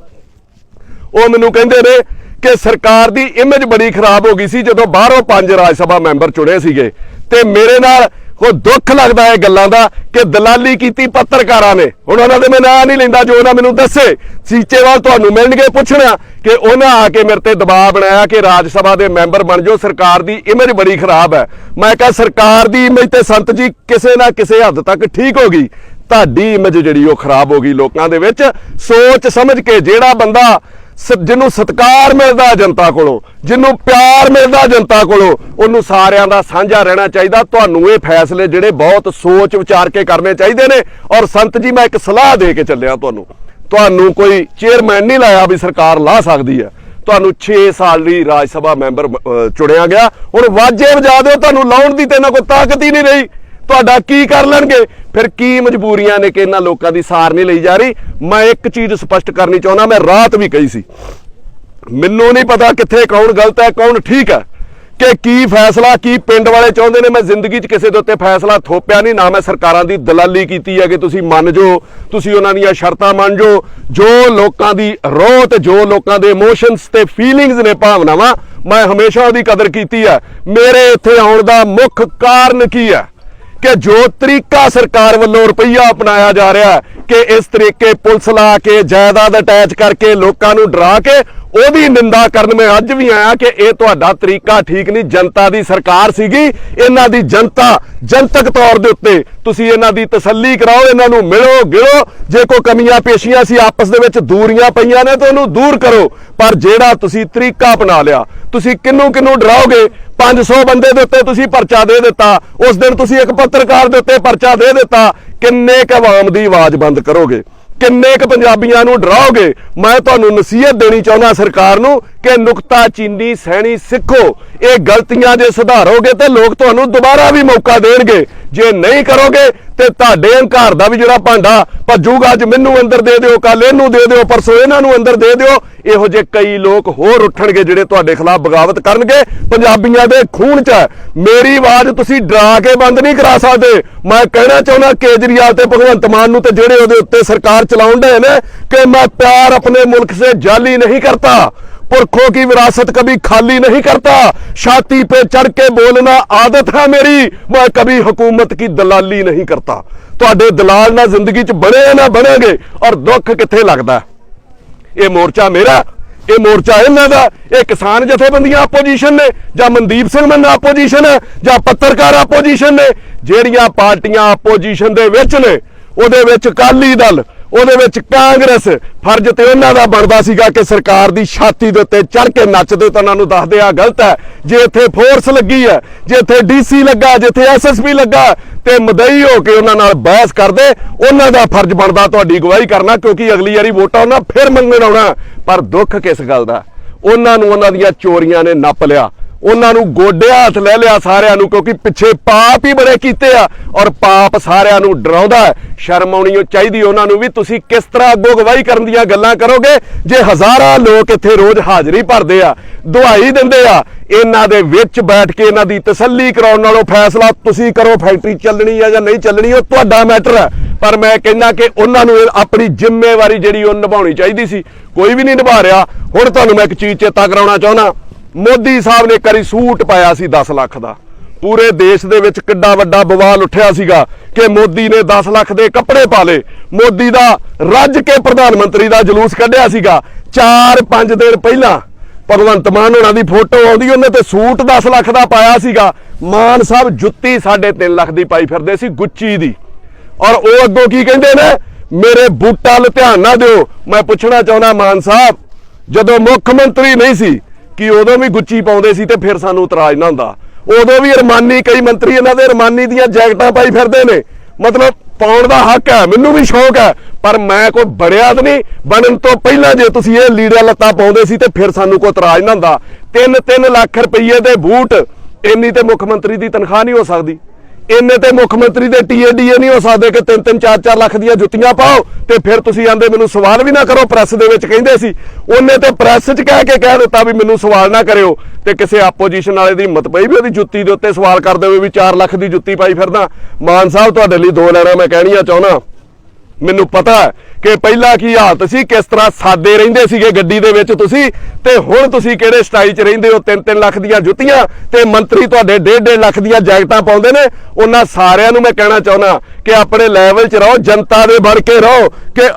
ਉਹ ਮੈਨੂੰ ਕਹਿੰਦੇ ਨੇ ਕਿ ਸਰਕਾਰ ਦੀ ਇਮੇਜ ਬੜੀ ਖਰਾਬ ਹੋ ਗਈ ਸੀ ਜਦੋਂ ਬਾਹਰੋਂ 5 ਰਾਜ ਸਭਾ ਮੈਂਬਰ ਚੁਣੇ ਸੀਗੇ ਤੇ ਮੇਰੇ ਨਾਲ ਉਹ ਦੁੱਖ ਲੱਗਦਾ ਹੈ ਗੱਲਾਂ ਦਾ ਕਿ ਦਲਾਲੀ ਕੀਤੀ ਪੱਤਰਕਾਰਾਂ ਨੇ। ਹੁਣ ਉਹਨਾਂ ਦੇ ਮੈਂ ਨਾਂ ਨਹੀਂ ਲੈਂਦਾ, ਜੋ ਉਹਨਾਂ ਮੈਨੂੰ ਦੱਸੇ ਸੀਚੇਵਾਲ ਤੁਹਾਨੂੰ ਮਿਲਣਗੇ ਪੁੱਛਣਾ ਕਿ ਉਹਨਾਂ ਆ ਕੇ ਮੇਰੇ ਤੇ ਦਬਾਅ ਬਣਾਇਆ ਕਿ ਰਾਜ ਸਭਾ ਦੇ ਮੈਂਬਰ ਬਣ ਜਾਓ, ਸਰਕਾਰ ਦੀ ਇਮੇਜ ਬੜੀ ਖਰਾਬ ਹੈ। ਮੈਂ ਕਿਹਾ ਸਰਕਾਰ ਦੀ ਇਮੇਜ ਤੇ ਸੰਤ ਜੀ ਕਿਸੇ ਨਾ ਕਿਸੇ ਹੱਦ ਤੱਕ ਠੀਕ ਹੋ ਗਈ, ਤੁਹਾਡੀ ਇਮੇਜ ਜਿਹੜੀ ਉਹ ਖਰਾਬ ਹੋ ਗਈ ਲੋਕਾਂ ਦੇ ਵਿੱਚ। ਸੋਚ ਸਮਝ ਕੇ ਜਿਹੜਾ ਬੰਦਾ ਜਿਹਨੂੰ ਸਤਿਕਾਰ ਮਿਲਦਾ ਜਨਤਾ ਕੋਲੋਂ, ਜਿਹਨੂੰ ਪਿਆਰ ਮਿਲਦਾ ਜਨਤਾ ਕੋਲੋਂ, ਉਹਨੂੰ ਸਾਰਿਆਂ ਦਾ ਸਾਂਝਾ ਰਹਿਣਾ ਚਾਹੀਦਾ। ਤੁਹਾਨੂੰ ਇਹ ਫੈਸਲੇ ਜਿਹੜੇ ਬਹੁਤ ਸੋਚ ਵਿਚਾਰ ਕੇ ਕਰਨੇ ਚਾਹੀਦੇ ਨੇ। ਔਰ ਸੰਤ ਜੀ ਮੈਂ ਇੱਕ ਸਲਾਹ ਦੇ ਕੇ ਚੱਲਿਆ ਤੁਹਾਨੂੰ ਕੋਈ ਚੇਅਰਮੈਨ ਨਹੀਂ ਲਾਇਆ ਵੀ ਸਰਕਾਰ ਲਾ ਸਕਦੀ ਹੈ। ਤੁਹਾਨੂੰ 6 ਸਾਲ ਦੀ ਰਾਜ ਸਭਾ ਮੈਂਬਰ ਚੁਣਿਆ ਗਿਆ, ਹੁਣ ਵਾਜੇ ਵਜਾ ਦਿਓ, ਤੁਹਾਨੂੰ ਲਾਉਣ ਦੀ ਤੇ ਇਹਨਾਂ ਕੋਲ ਤਾਕਤ ਹੀ ਨਹੀਂ ਰਹੀ। ਤੁਹਾਡਾ ਕੀ ਕਰ ਲੈਣਗੇ ਫਿਰ? ਕੀ ਮਜਬੂਰੀਆਂ ਨੇ ਕਿ ਇਹਨਾਂ ਲੋਕਾਂ ਦੀ ਸਾਰ ਨਹੀਂ ਲਈ ਜਾ ਰਹੀ। ਮੈਂ ਇੱਕ ਚੀਜ਼ ਸਪਸ਼ਟ ਕਰਨੀ ਚਾਹੁੰਦਾ, ਮੈਂ ਰਾਤ ਵੀ ਕਹੀ ਸੀ, ਮੈਨੂੰ ਨਹੀਂ ਪਤਾ ਕਿੱਥੇ ਕੌਣ ਗਲਤ ਹੈ ਕੌਣ ਠੀਕ ਹੈ, ਕਿ ਕੀ ਫੈਸਲਾ ਕੀ ਪਿੰਡ ਵਾਲੇ ਚਾਹੁੰਦੇ ਨੇ। ਮੈਂ ਜ਼ਿੰਦਗੀ 'ਚ ਕਿਸੇ ਦੇ ਉੱਤੇ ਫੈਸਲਾ ਥੋਪਿਆ ਨਹੀਂ, ਨਾ ਮੈਂ ਸਰਕਾਰਾਂ ਦੀ ਦਲਾਲੀ ਕੀਤੀ ਹੈ ਕਿ ਤੁਸੀਂ ਮੰਨ ਜਾਓ, ਤੁਸੀਂ ਉਹਨਾਂ ਦੀਆਂ ਸ਼ਰਤਾਂ ਮੰਨ ਜਾਓ। ਜੋ ਲੋਕਾਂ ਦੀ ਰੋਹ ਤੇ ਜੋ ਲੋਕਾਂ ਦੇ ਇਮੋਸ਼ਨਸ ਤੇ ਫੀਲਿੰਗਸ ਨੇ, ਭਾਵਨਾਵਾਂ, ਮੈਂ ਹਮੇਸ਼ਾ ਉਹਦੀ ਕਦਰ ਕੀਤੀ ਹੈ। ਮੇਰੇ ਇੱਥੇ ਆਉਣ ਦਾ ਮੁੱਖ ਕਾਰਨ ਕੀ ਹੈ ਕਿ ਜੋ ਤਰੀਕਾ ਸਰਕਾਰ ਵੱਲੋਂ ਰੁਪਈਆ ਅਪਣਾਇਆ ਜਾ ਰਿਹਾ ਕਿ ਇਸ ਤਰੀਕੇ ਪੁਲਿਸ ਲਾ ਕੇ ਜਾਇਦਾਦ ਅਟੈਚ ਕਰਕੇ ਲੋਕਾਂ ਨੂੰ ਡਰਾ ਕੇ, ਉਹਦੀ ਨਿੰਦਾ ਕਰਨ ਮੈਂ ਅੱਜ ਵੀ ਆਇਆ ਕਿ ਇਹ ਤੁਹਾਡਾ ਤਰੀਕਾ ਠੀਕ ਨਹੀਂ। ਜਨਤਾ ਦੀ ਸਰਕਾਰ ਸੀਗੀ, ਇਹਨਾਂ ਦੀ ਜਨਤਕ ਤੌਰ ਦੇ ਉੱਤੇ ਤੁਸੀਂ ਇਹਨਾਂ ਦੀ ਤਸੱਲੀ ਕਰਾਓ, ਇਹਨਾਂ ਨੂੰ ਮਿਲੋ ਗਿਲੋ। ਜੇ ਕੋਈ ਕਮੀਆਂ ਪੇਸ਼ੀਆਂ ਸੀ ਆਪਸ ਦੇ ਵਿੱਚ ਦੂਰੀਆਂ ਪਈਆਂ ਨੇ ਤਾਂ ਉਹਨੂੰ ਦੂਰ ਕਰੋ। ਪਰ ਜਿਹੜਾ ਤੁਸੀਂ ਤਰੀਕਾ ਅਪਣਾ ਲਿਆ, ਤੁਸੀਂ ਕਿਹਨੂੰ ਡਰਾਓਗੇ। 500 ਬੰਦੇ ਦੇ ਉੱਤੇ ਤੁਸੀਂ ਪਰਚਾ ਦੇ ਦਿੱਤਾ, ਉਸ ਦਿਨ ਤੁਸੀਂ ਇੱਕ ਪੱਤਰਕਾਰ ਦੇ ਉੱਤੇ ਪਰਚਾ ਦੇ ਦਿੱਤਾ। ਕਿੰਨੇ ਕੁ ਆਵਾਮ ਦੀ ਆਵਾਜ਼ ਬੰਦ ਕਰੋਗੇ? ਕਿੰਨੇ ਕੁ ਪੰਜਾਬੀਆਂ ਨੂੰ ਡਰਾਓਗੇ? ਮੈਂ ਤੁਹਾਨੂੰ ਨਸੀਹਤ ਦੇਣੀ ਚਾਹੁੰਦਾ ਸਰਕਾਰ ਨੂੰ ਕਿ ਨੁਕਤਾਚੀਨੀ ਸਹਿਣੀ ਸਿੱਖੋ। ਇਹ ਗਲਤੀਆਂ ਜੇ ਸੁਧਾਰੋਗੇ ਤੇ ਲੋਕ ਤੁਹਾਨੂੰ ਦੁਬਾਰਾ ਵੀ ਮੌਕਾ ਦੇਣਗੇ। ਜੇ ਨਹੀਂ ਕਰੋਗੇ ਤੇ ਤੁਹਾਡੇ ਹੰਕਾਰ ਦਾ ਵੀ ਜਿਹੜਾ ਭਾਂਡਾ ਭੱਜੂਗਾ, ਅੱਜ ਮੈਨੂੰ ਅੰਦਰ ਦੇ ਦਿਓ, ਕੱਲ ਇਹਨੂੰ ਦੇ ਦਿਓ, ਪਰਸੋਂ ਇਹਨਾਂ ਨੂੰ ਅੰਦਰ ਦੇ ਦਿਓ। ਇਹੋ ਜਿਹੇ ਕਈ ਲੋਕ ਹੋਰ ਉੱਠਣਗੇ ਜਿਹੜੇ ਤੁਹਾਡੇ ਖਿਲਾਫ ਬਗਾਵਤ ਕਰਨਗੇ। ਪੰਜਾਬੀਆਂ ਦੇ ਖੂਨ 'ਚ ਹੈ। ਮੇਰੀ ਆਵਾਜ਼ ਤੁਸੀਂ ਡਰਾ ਕੇ ਬੰਦ ਨਹੀਂ ਕਰਾ ਸਕਦੇ। ਮੈਂ ਕਹਿਣਾ ਚਾਹੁੰਦਾ ਕੇਜਰੀਵਾਲ ਤੇ ਭਗਵੰਤ ਮਾਨ ਨੂੰ ਤੇ ਜਿਹੜੇ ਉਹਦੇ ਉੱਤੇ ਸਰਕਾਰ ਚਲਾਉਣ ਦੇ ਨੇ ਕਿ ਮੈਂ ਪਿਆਰ ਆਪਣੇ ਮੁਲਕ ਸੇ ਜਾਲੀ नहीं करता, पुरखों की विरासत कभी खाली नहीं करता, छाती पे चढ़ के बोलना आदत है मेरी, मैं कभी हुकूमत की दलाली नहीं करता। ਤੁਹਾਡੇ ਦਲਾਲ ਨਾ ਜ਼ਿੰਦਗੀ 'ਚ ਬਣੇ ਨਾ ਬਣेगे। ਔਰ ਦੁੱਖ ਕਿੱਥੇ ਲੱਗਦਾ? ਇਹ ਮੋਰਚਾ ਮੇਰਾ, ਇਹ ਮੋਰਚਾ ਇਹਨਾਂ ਦਾ, ਇਹ ਕਿਸਾਨ ਜਥੇਬੰਦੀਆਂ ਆਪੋਜੀਸ਼ਨ ਨੇ ਜਾਂ ਮਨਦੀਪ ਸਿੰਘ ਮੰਨਾ ਆਪੋਜੀਸ਼ਨ ਹੈ ਜਾਂ ਪੱਤਰਕਾਰ ਆਪੋਜੀਸ਼ਨ ਨੇ। ਜਿਹੜੀਆਂ ਪਾਰਟੀਆਂ ਆਪੋਜੀਸ਼ਨ ਦੇ ਵਿੱਚ ਨੇ ਉਹਦੇ ਵਿੱਚ ਅਕਾਲੀ ਦਲ, ਉਹਦੇ ਵਿੱਚ ਕਾਂਗਰਸ, ਫਰਜ਼ ਤੇ ਉਹਨਾਂ ਦਾ ਬਣਦਾ ਸੀਗਾ ਕਿ ਸਰਕਾਰ ਦੀ ਛਾਤੀ ਦੇ ਉੱਤੇ ਚੜ ਕੇ ਨੱਚਦੇ ਤਾਂ ਉਹਨਾਂ ਨੂੰ ਦੱਸਦੇ ਆ ਗਲਤ ਹੈ। ਜੇ ਇੱਥੇ ਫੋਰਸ ਲੱਗੀ ਹੈ, ਜੇ ਇੱਥੇ ਡੀਸੀ ਲੱਗਾ, ਜਿੱਥੇ ਐਸਐਸਪੀ ਲੱਗਾ ਤੇ ਮਦਈ ਹੋ ਕੇ ਉਹਨਾਂ ਨਾਲ ਬਹਿਸ ਕਰਦੇ, ਉਹਨਾਂ ਦਾ ਫਰਜ਼ ਬਣਦਾ ਤੁਹਾਡੀ ਅਗਵਾਈ ਕਰਨਾ, ਕਿਉਂਕਿ ਅਗਲੀ ਵਾਰੀ ਵੋਟਾਂ ਉਹਨਾਂ ਫਿਰ ਮੰਗਣ ਆਉਣਾ। ਪਰ ਦੁੱਖ ਕਿਸ ਗੱਲ ਦਾ? ਉਹਨਾਂ ਨੂੰ ਉਹਨਾਂ ਦੀਆਂ ਚੋਰੀਆਂ ਨੇ ਨੱਪ ਲਿਆ, ਉਹਨਾਂ ਨੂੰ ਗੋਡਿਆਂ ਹੱਥ ਲੈ ਲਿਆ ਸਾਰਿਆਂ ਨੂੰ, ਕਿਉਂਕਿ ਪਿੱਛੇ ਪਾਪ ਹੀ ਬੜੇ ਕੀਤੇ ਆ ਔਰ ਪਾਪ ਸਾਰਿਆਂ ਨੂੰ ਡਰਾਉਂਦਾ ਹੈ। ਸ਼ਰਮ ਆਉਣੀ ਚਾਹੀਦੀ ਉਹਨਾਂ ਨੂੰ ਵੀ। ਤੁਸੀਂ ਕਿਸ ਤਰ੍ਹਾਂ ਅੱਗੋਂ ਗਵਾਹੀ ਕਰਨ ਦੀਆਂ ਗੱਲਾਂ ਕਰੋਗੇ ਜੇ ਹਜ਼ਾਰਾਂ ਲੋਕ ਇੱਥੇ ਰੋਜ਼ ਹਾਜ਼ਰੀ ਭਰਦੇ ਆ, ਦੁਹਾਈ ਦਿੰਦੇ ਆ? ਇਹਨਾਂ ਦੇ ਵਿੱਚ ਬੈਠ ਕੇ ਇਹਨਾਂ ਦੀ ਤਸੱਲੀ ਕਰਾਉਣ ਨਾਲੋਂ ਫੈਸਲਾ ਤੁਸੀਂ ਕਰੋ ਫੈਕਟਰੀ ਚੱਲਣੀ ਹੈ ਜਾਂ ਨਹੀਂ ਚੱਲਣੀ, ਉਹ ਤੁਹਾਡਾ ਮੈਟਰ ਹੈ। ਪਰ ਮੈਂ ਕਹਿੰਦਾ ਕਿ ਉਹਨਾਂ ਨੂੰ ਆਪਣੀ ਜ਼ਿੰਮੇਵਾਰੀ ਜਿਹੜੀ ਉਹ ਨਿਭਾਉਣੀ ਚਾਹੀਦੀ ਸੀ, ਕੋਈ ਵੀ ਨਹੀਂ ਨਿਭਾ ਰਿਹਾ। ਹੁਣ ਤੁਹਾਨੂੰ ਮੈਂ ਇੱਕ ਚੀਜ਼ ਚੇਤਾ ਕਰਾਉਣਾ ਚਾਹੁੰਦਾ, ਮੋਦੀ ਸਾਹਿਬ ਨੇ ਕਰੀ ਸੂਟ ਪਾਇਆ ਸੀ 10 ਲੱਖ ਦਾ। ਪੂਰੇ ਦੇਸ਼ ਦੇ ਵਿੱਚ ਕਿੱਡਾ ਵੱਡਾ ਬਵਾਲ ਉੱਠਿਆ ਸੀਗਾ ਕਿ ਮੋਦੀ ਨੇ 10 ਲੱਖ ਦੇ ਕੱਪੜੇ ਪਾ ਲਏ। ਮੋਦੀ ਦਾ ਰੱਜ ਕੇ ਪ੍ਰਧਾਨ ਮੰਤਰੀ ਦਾ ਜਲੂਸ ਕੱਢਿਆ ਸੀਗਾ। 4-5 ਦਿਨ ਪਹਿਲਾਂ ਭਗਵੰਤ ਮਾਨ ਹੋਣਾ ਦੀ ਫੋਟੋ ਆਉਂਦੀ, ਉਹਨੇ ਤੇ ਸੂਟ 10 ਲੱਖ ਦਾ ਪਾਇਆ ਸੀਗਾ। ਮਾਨ ਸਾਹਿਬ ਜੁੱਤੀ 3.5 ਲੱਖ ਦੀ ਪਾਈ ਫਿਰਦੇ ਸੀ, ਗੁੱਚੀ ਦੀ। ਔਰ ਉਹ ਅੱਗੋਂ ਕੀ ਕਹਿੰਦੇ ਨੇ, ਮੇਰੇ ਬੂਟਾਂ ਵੱਲ ਧਿਆਨ ਨਾ ਦਿਓ। ਮੈਂ ਪੁੱਛਣਾ ਚਾਹੁੰਦਾ ਮਾਨ ਸਾਹਿਬ, ਜਦੋਂ ਮੁੱਖ ਮੰਤਰੀ ਨਹੀਂ ਸੀ ਕਿ ਉਦੋਂ ਵੀ ਗੁੱਚੀ ਪਾਉਂਦੇ ਸੀ ਤੇ ਫਿਰ ਸਾਨੂੰ ਇਤਰਾਜ਼ ਨਾ ਹੁੰਦਾ? ਉਦੋਂ ਵੀ ਅਰਮਾਨੀ, ਕਈ ਮੰਤਰੀ ਇਹਨਾਂ ਦੇ ਅਰਮਾਨੀ ਦੀਆਂ ਜੈਕਟਾਂ ਪਾਈ ਫਿਰਦੇ ਨੇ। ਮਤਲਬ ਪਾਉਣ ਦਾ ਹੱਕ ਹੈ, ਮੈਨੂੰ ਵੀ ਸ਼ੌਕ ਹੈ, ਪਰ ਮੈਂ ਕੋਈ ਬੜਿਆ ਤਾਂ ਨਹੀਂ। ਬਣਨ ਤੋਂ ਪਹਿਲਾਂ ਜੇ ਤੁਸੀਂ ਇਹ ਲੀੜਾ ਲੱਤਾਂ ਪਾਉਂਦੇ ਸੀ ਤੇ ਫਿਰ ਸਾਨੂੰ ਕੋਈ ਇਤਰਾਜ਼ ਨਾ ਹੁੰਦਾ। 3-3 ਲੱਖ ਰੁਪਏ ਦੇ ਬੂਟ, ਇੰਨੀ ਤੇ ਮੁੱਖ ਮੰਤਰੀ ਦੀ ਤਨਖਾਹ ਨਹੀਂ ਹੋ ਸਕਦੀ। ਇੰਨੇ ਤੇ ਮੁੱਖ ਮੰਤਰੀ ਦੇ TADA ਨਹੀਂ ਹੋ ਸਕਦੇ ਕਿ 3-3 4-4 ਲੱਖ ਦੀਆਂ ਜੁੱਤੀਆਂ ਪਾਓ ਤੇ ਫਿਰ ਤੁਸੀਂ ਆਂਦੇ ਮੈਨੂੰ ਸਵਾਲ ਵੀ ਨਾ ਕਰੋ। ਪ੍ਰੈਸ ਦੇ ਵਿੱਚ ਕਹਿੰਦੇ ਸੀ, ਉਹਨੇ ਤੇ ਪ੍ਰੈਸ 'ਚ ਕਹਿ ਦਿੱਤਾ ਵੀ ਮੈਨੂੰ ਸਵਾਲ ਨਾ ਕਰਿਓ, ਤੇ ਕਿਸੇ ਆਪੋਜੀਸ਼ਨ ਵਾਲੇ ਦੀ ਹਿੰਮਤ ਪਈ ਵੀ ਉਹਦੀ ਜੁੱਤੀ ਦੇ ਉੱਤੇ ਸਵਾਲ ਕਰਦੇ ਹੋਏ ਵੀ 4 ਲੱਖ ਦੀ ਜੁੱਤੀ ਪਾਈ ਫਿਰਦਾ। ਮਾਨ ਸਾਹਿਬ, ਤੁਹਾਡੇ ਲਈ 2 ਲੈਣਾ ਮੈਂ ਕਹਿਣੀਆਂ ਚਾਹੁੰਦਾ। ਮੈਨੂੰ ਪਤਾ ਹੈ ਕਿ ਪਹਿਲਾਂ ਕੀ ਹਾਲਤ ਸੀ, ਕਿਸ ਤਰ੍ਹਾਂ ਸਾਦੇ ਰਹਿੰਦੇ ਸੀਗੇ ਗੱਡੀ ਦੇ ਵਿੱਚ ਤੁਸੀਂ, ਤੇ ਹੁਣ ਤੁਸੀਂ ਕਿਹੜੇ ਸਟਾਈਲ 'ਚ ਰਹਿੰਦੇ ਹੋ। 3-3 ਲੱਖ ਦੀਆਂ ਜੁੱਤੀਆਂ ਤੇ ਮੰਤਰੀ ਤੁਹਾਡੇ 1.5 ਲੱਖ ਦੀਆਂ ਜੈਕਟਾਂ ਪਾਉਂਦੇ ਨੇ। ਉਹਨਾਂ ਸਾਰਿਆਂ ਨੂੰ ਮੈਂ ਕਹਿਣਾ ਚਾਹੁੰਦਾ ਕਿ ਆਪਣੇ ਲੈਵਲ 'ਚ ਰਹੋ, ਜਨਤਾ ਦੇ ਬਣ ਕੇ ਰਹੋ। ਕਿ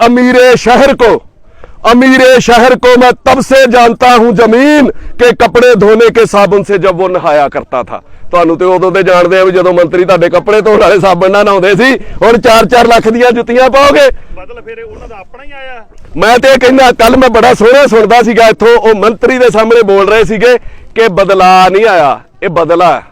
अमीर शहर को मैं तब से जानता हूं जमीन के कपड़े धोने के साबुन से जब वो नहाया करता था। ਤੁਹਾਨੂੰ ਤੇ ਉਦੋਂ ਤੇ ਜਾਣਦੇ ਆ ਵੀ ਜਦੋਂ ਮੰਤਰੀ ਤੁਹਾਡੇ ਕੱਪੜੇ ਧੋਣ ਵਾਲੇ ਸਾਬਣ ਨਾਲ ਨਹਾਉਂਦੇ ਸੀ। ਹੁਣ 4-4 ਲੱਖ ਦੀਆਂ ਜੁੱਤੀਆਂ ਪਾਓਗੇ। ਬਦਲ ਫਿਰ ਉਹਨਾਂ ਦਾ ਆਪਣਾ ਹੀ ਆਇਆ। ਮੈਂ ਤੇ ਕਹਿੰਦਾ, ਕੱਲ ਮੈਂ ਬੜਾ ਸੋਹਣਾ ਸੁਣਦਾ ਸੀਗਾ ਇੱਥੋਂ, ਉਹ ਮੰਤਰੀ ਦੇ ਸਾਹਮਣੇ ਬੋਲ ਰਹੇ ਸੀਗੇ ਕਿ ਬਦਲਾ ਨਹੀਂ ਆਇਆ, ਇਹ ਬਦਲਾ ਹੈ।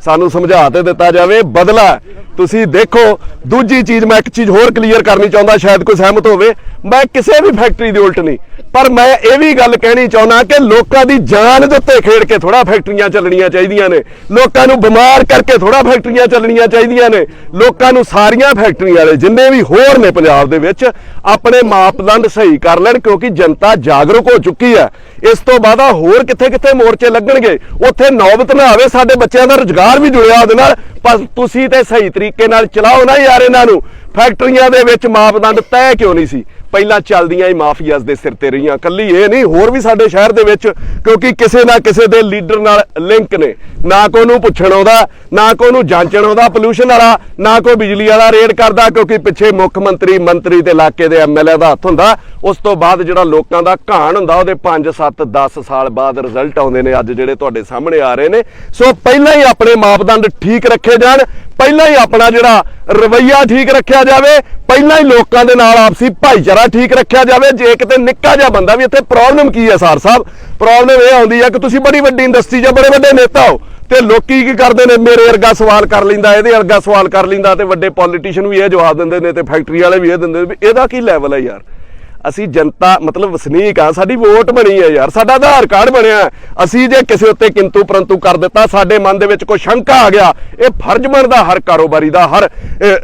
ਸਾਨੂੰ ਸਮਝਾ ਤੇ ਦਿੱਤਾ ਜਾਵੇ, ਬਦਲਾ। ਤੁਸੀਂ ਦੇਖੋ, ਦੂਜੀ ਚੀਜ਼ ਮੈਂ ਇੱਕ ਚੀਜ਼ ਹੋਰ ਕਲੀਅਰ ਕਰਨੀ ਚਾਹੁੰਦਾ, ਸ਼ਾਇਦ ਕੋਈ ਸਹਿਮਤ ਹੋਵੇ। ਮੈਂ ਕਿਸੇ ਵੀ ਫੈਕਟਰੀ ਦੀ ਉਲਟ ਨਹੀਂ, ਪਰ ਮੈਂ ਇਹ ਵੀ ਗੱਲ ਕਹਿਣੀ ਚਾਹੁੰਦਾ ਕਿ ਲੋਕਾਂ ਦੀ ਜਾਨ ਦੇ ਉੱਤੇ ਖੇਡ ਕੇ ਥੋੜਾ ਫੈਕਟਰੀਆਂ ਚੱਲਣੀਆਂ ਚਾਹੀਦੀਆਂ ਨੇ। ਲੋਕਾਂ ਨੂੰ ਬਿਮਾਰ ਕਰਕੇ ਥੋੜਾ ਫੈਕਟਰੀਆਂ ਚੱਲਣੀਆਂ ਚਾਹੀਦੀਆਂ ਨੇ। ਲੋਕਾਂ ਨੂੰ ਸਾਰੀਆਂ ਫੈਕਟਰੀਆਂ ਵਾਲੇ ਜਿੰਨੇ ਵੀ ਹੋਰ ਨੇ ਪੰਜਾਬ ਦੇ ਵਿੱਚ ਆਪਣੇ ਮਾਪਦੰਡ ਸਹੀ ਕਰ ਲੈਣ, ਕਿਉਂਕਿ ਜਨਤਾ ਜਾਗਰੂਕ ਹੋ ਚੁੱਕੀ ਹੈ। ਇਸ ਤੋਂ ਬਾਅਦ ਹੋਰ ਕਿੱਥੇ ਮੋਰਚੇ ਲੱਗਣਗੇ, ਉੱਥੇ ਨੌਬਤ ਨਾ ਆਵੇ। ਸਾਡੇ ਬੱਚਿਆਂ ਦਾ ਰੁਜ਼ਗਾਰ ਵੀ ਜੁੜਿਆ ਉਹਦੇ ਨਾਲ, ਪਰ ਤੁਸੀਂ ਤੇ ਸਹੀ ਤਰੀਕੇ ਨਾਲ ਚਲਾਓ ਨਾ ਯਾਰ ਇਹਨਾਂ ਨੂੰ। ਫੈਕਟਰੀਆਂ ਦੇ ਵਿੱਚ ਮਾਪਦੰਡ ਤੈਅ ਕਿਉਂ ਨਹੀਂ ਸੀ? ਪਹਿਲਾਂ ਚੱਲਦੀਆਂ ਹੀ ਮਾਫੀਆਸ ਦੇ ਸਿਰ ਤੇ ਰਹੀਆਂ। ਕੱਲੀ ਇਹ ਨਹੀਂ, ਹੋਰ ਵੀ ਸਾਡੇ ਸ਼ਹਿਰ ਦੇ ਵਿੱਚ, ਕਿਉਂਕਿ ਕਿਸੇ ਨਾ ਕਿਸੇ ਦੇ ਲੀਡਰ ਨਾਲ ਲਿੰਕ ਨੇ। ਨਾ ਕੋਈ ਨੂੰ ਪੁੱਛਣ ਆਉਂਦਾ, ਨਾ ਕੋਈ ਨੂੰ ਜਾਂਚਣ ਆਉਂਦਾ ਪੋਲੂਸ਼ਨ ਵਾਲਾ, ਨਾ ਕੋਈ ਬਿਜਲੀ ਵਾਲਾ ਰੇਡ ਕਰਦਾ, ਕਿਉਂਕਿ ਪਿੱਛੇ ਮੁੱਖ ਮੰਤਰੀ ਤੇ ਇਲਾਕੇ ਦੇ ਐਮਐਲਏ ਦਾ ਹੱਥ ਹੁੰਦਾ। ਉਸ ਤੋਂ ਬਾਅਦ ਜਿਹੜਾ ਲੋਕਾਂ ਦਾ ਘਾਣ ਹੁੰਦਾ, ਉਹਦੇ 5, 7, 10 ਸਾਲ ਬਾਅਦ ਰਿਜ਼ਲਟ ਆਉਂਦੇ ਨੇ, ਅੱਜ ਜਿਹੜੇ ਤੁਹਾਡੇ ਸਾਹਮਣੇ ਆ ਰਹੇ ਨੇ। ਸੋ ਪਹਿਲਾਂ ਹੀ ਆਪਣੇ ਮਾਪਦੰਡ ਠੀਕ ਰੱਖੇ ਜਾਣ, ਪਹਿਲਾਂ ਹੀ ਆਪਣਾ ਜਿਹੜਾ ਰਵੱਈਆ ਠੀਕ ਰੱਖਿਆ ਜਾਵੇ, ਪਹਿਲਾਂ ਹੀ ਲੋਕਾਂ ਦੇ ਨਾਲ ਆਪਸੀ ਭਾਈਚਾਰਾ ਠੀਕ ਰੱਖਿਆ ਜਾਵੇ। ਜੇ ਕਿਤੇ ਨਿੱਕਾ ਜਿਹਾ ਬੰਦਾ ਵੀ, ਇੱਥੇ ਪ੍ਰੋਬਲਮ ਕੀ ਹੈ ਸਰ ਸਾਹਿਬ? ਪ੍ਰੋਬਲਮ ਇਹ ਆਉਂਦੀ ਹੈ ਕਿ ਤੁਸੀਂ ਬੜੀ ਵੱਡੀ ਇੰਡਸਟਰੀ 'ਚ ਬੜੇ ਵੱਡੇ ਨੇਤਾ ਹੋ, ਤੇ ਲੋਕੀ ਕੀ ਕਰਦੇ ਨੇ, ਮੇਰੇ ਵਰਗਾ ਸਵਾਲ ਕਰ ਲੈਂਦਾ, ਇਹਦੇ ਵਰਗਾ ਸਵਾਲ ਕਰ ਲੈਂਦਾ, ਤੇ ਵੱਡੇ ਪੋਲੀਟੀਸ਼ੀਅਨ ਵੀ ਇਹ ਜਵਾਬ ਦਿੰਦੇ ਨੇ, ਤੇ ਫੈਕਟਰੀ ਵਾਲੇ ਵੀ ਇਹ ਦਿੰਦੇ ਨੇ। ਇਹਦਾ ਕੀ ਲੈਵਲ ਹੈ ਯਾਰ? ਅਸੀਂ ਜਨਤਾ ਮਤਲਬ ਵਸਨੀਕ ਆ, ਸਾਡੀ ਵੋਟ ਬਣੀ ਹੈ ਯਾਰ, ਸਾਡਾ ਆਧਾਰ ਕਾਰਡ ਬਣਿਆ। ਅਸੀਂ ਜੇ ਕਿਸੇ ਉੱਤੇ ਕਿੰਤੂ ਪਰੰਤੂ ਕਰ ਦਿੱਤਾ, ਸਾਡੇ ਮਨ ਦੇ ਵਿੱਚ ਕੋਈ ਸ਼ੰਕਾ ਆ ਗਿਆ, ਇਹ ਫਰਜ਼ ਬਣਦਾ ਹਰ ਕਾਰੋਬਾਰੀ ਦਾ, ਹਰ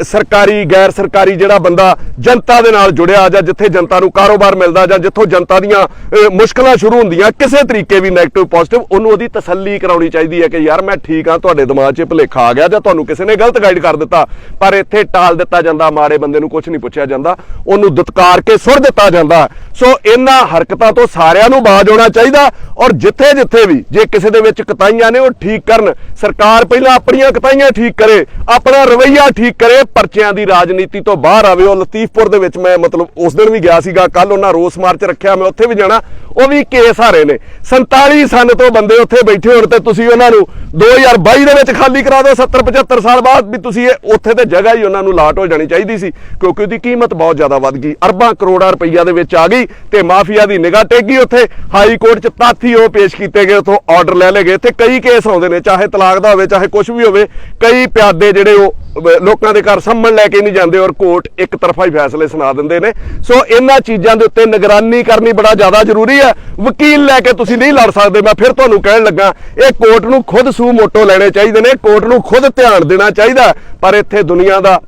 ਸਰਕਾਰੀ ਗੈਰ ਸਰਕਾਰੀ ਜਿਹੜਾ ਬੰਦਾ ਜਨਤਾ ਦੇ ਨਾਲ ਜੁੜਿਆ, ਜਾਂ ਜਿੱਥੇ ਜਨਤਾ ਨੂੰ ਕਾਰੋਬਾਰ ਮਿਲਦਾ, ਜਾਂ ਜਿੱਥੋਂ ਜਨਤਾ ਦੀਆਂ ਮੁਸ਼ਕਲਾਂ ਸ਼ੁਰੂ ਹੁੰਦੀਆਂ, ਕਿਸੇ ਤਰੀਕੇ ਵੀ ਨੈਗੇਟਿਵ ਪੋਜ਼ਿਟਿਵ, ਉਹਨੂੰ ਉਹਦੀ ਤਸੱਲੀ ਕਰਾਉਣੀ ਚਾਹੀਦੀ ਹੈ ਕਿ ਯਾਰ ਮੈਂ ਠੀਕ ਹਾਂ, ਤੁਹਾਡੇ ਦਿਮਾਗ 'ਚ ਭੁਲੇਖਾ ਆ ਗਿਆ, ਜਾਂ ਤੁਹਾਨੂੰ ਕਿਸੇ ਨੇ ਗਲਤ ਗਾਈਡ ਕਰ ਦਿੱਤਾ। ਪਰ ਇੱਥੇ ਟਾਲ ਦਿੱਤਾ ਜਾਂਦਾ, ਮਾੜੇ ਬੰਦੇ ਨੂੰ ਕੁਝ ਨਹੀਂ ਪੁੱਛਿਆ ਜਾਂਦਾ, ਉਹਨੂੰ ਦੁਤਕਾਰ ਕੇ ਸੁੱਟ ਦਿੱਤਾ ਜਾਂਦਾ। ਸੋ ਇਹਨਾਂ ਹਰਕਤਾਂ ਤੋਂ ਸਾਰਿਆਂ ਨੂੰ ਬਾਜ਼ ਆਉਣਾ ਚਾਹੀਦਾ, ਔਰ ਜਿੱਥੇ ਵੀ ਜੇ ਕਿਸੇ ਦੇ ਵਿੱਚ ਕਤਾਈਆਂ ਨੇ ਉਹ ਠੀਕ ਕਰਨ। ਸਰਕਾਰ ਪਹਿਲਾਂ ਆਪਣੀਆਂ ਕਤਾਈਆਂ ਠੀਕ ਕਰੇ, ਆਪਣਾ ਰਵੱਈਆ ਠੀਕ ਕਰੇ, ਪਰਚਿਆਂ ਦੀ ਰਾਜਨੀਤੀ ਤੋਂ ਬਾਹਰ ਆਵੇ। ਉਹ ਲਤੀਫਪੁਰ ਦੇ ਵਿੱਚ ਮੈਂ ਮਤਲਬ ਉਸ ਦਿਨ ਵੀ ਗਿਆ ਸੀਗਾ, ਕੱਲ ਉਹਨਾਂ ਰੋਸ ਮਾਰਚ ਰੱਖਿਆ, ਮੈਂ ਉੱਥੇ ਵੀ ਜਾਣਾ। ਉਹ ਵੀ ਕੇਸ ਹਾਰੇ ਨੇ, 47 ਸਾਲ ਤੋਂ ਬੰਦੇ ਉੱਥੇ ਬੈਠੇ ਹੋਣ, ਤੇ ਤੁਸੀਂ ਉਹਨਾਂ ਨੂੰ 2022 ਦੇ ਵਿੱਚ ਖਾਲੀ ਕਰਾ ਦਿਓ 70-75 ਸਾਲ ਬਾਅਦ। ਵੀ ਤੁਸੀਂ ਉੱਥੇ ਤੇ ਜਗ੍ਹਾ ਹੀ ਉਹਨਾਂ ਨੂੰ ਲਾਟ ਹੋ ਜਾਣੀ ਚਾਹੀਦੀ ਸੀ, ਕਿਉਂਕਿ ਉਹਦੀ ਕੀਮਤ ਬਹੁਤ ਜ਼ਿਆਦਾ ਵੱਧ ਗਈ, ਅਰਬਾਂ ਕਰੋੜਾਂ ਰੁਪਈਆ ਦੇ ਵਿੱਚ ਆ ਗਈ, ਤੇ ਮਾਫੀਆ ਦੀ ਨਿਗਾਹ ਟੇਕ ਗਈ। ਉੱਥੇ ਹਾਈ ਕੋਰਟ 'ਚ ਤੱਥ ਹੀ ਉਹ ਪੇਸ਼ ਕੀਤੇ ਗਏ, ਉੱਥੋਂ ਆਰਡਰ ਲੈ ਲਏ ਗਏ। ਇੱਥੇ ਕਈ ਕੇਸ ਆਉਂਦੇ ਨੇ, ਚਾਹੇ ਤਲਾਕ ਦਾ ਹੋਵੇ, ਚਾਹੇ ਕੁਝ ਵੀ ਹੋਵੇ। ਕਈ ਪਿਆਦੇ ਜਿਹੜੇ ਉਹ ਲੋਕਾਂ ਦੇ ਘਰ ਸੰਮਣ ਲੈ ਕੇ ਨਹੀਂ ਜਾਂਦੇ, ਔਰ ਕੋਰਟ ਇੱਕ ਤਰਫਾ ਹੀ ਫੈਸਲੇ ਸੁਣਾ ਦਿੰਦੇ ਨੇ। ਸੋ ਇਹਨਾਂ ਚੀਜ਼ਾਂ ਦੇ ਉੱਤੇ ਨਿਗਰਾਨੀ ਕਰਨੀ ਬੜਾ ਜ਼ਿਆਦਾ ਜ਼ਰੂਰੀ ਹੈ। ਵਕੀਲ ਲੈ ਕੇ ਤੁਸੀਂ ਨਹੀਂ ਲੜ ਸਕਦੇ। ਮੈਂ ਫਿਰ ਤੁਹਾਨੂੰ ਕਹਿਣ ਲੱਗਾ, ਇਹ ਕੋਰਟ ਨੂੰ ਖੁਦ ਸੂ ਮੋਟੋ ਲੈਣੇ ਚਾਹੀਦੇ ਨੇ, ਕੋਰਟ ਨੂੰ ਖੁਦ ਧਿਆਨ ਦੇਣਾ ਚਾਹੀਦਾ। ਪਰ ਇੱਥੇ ਦੁਨੀਆ ਦਾ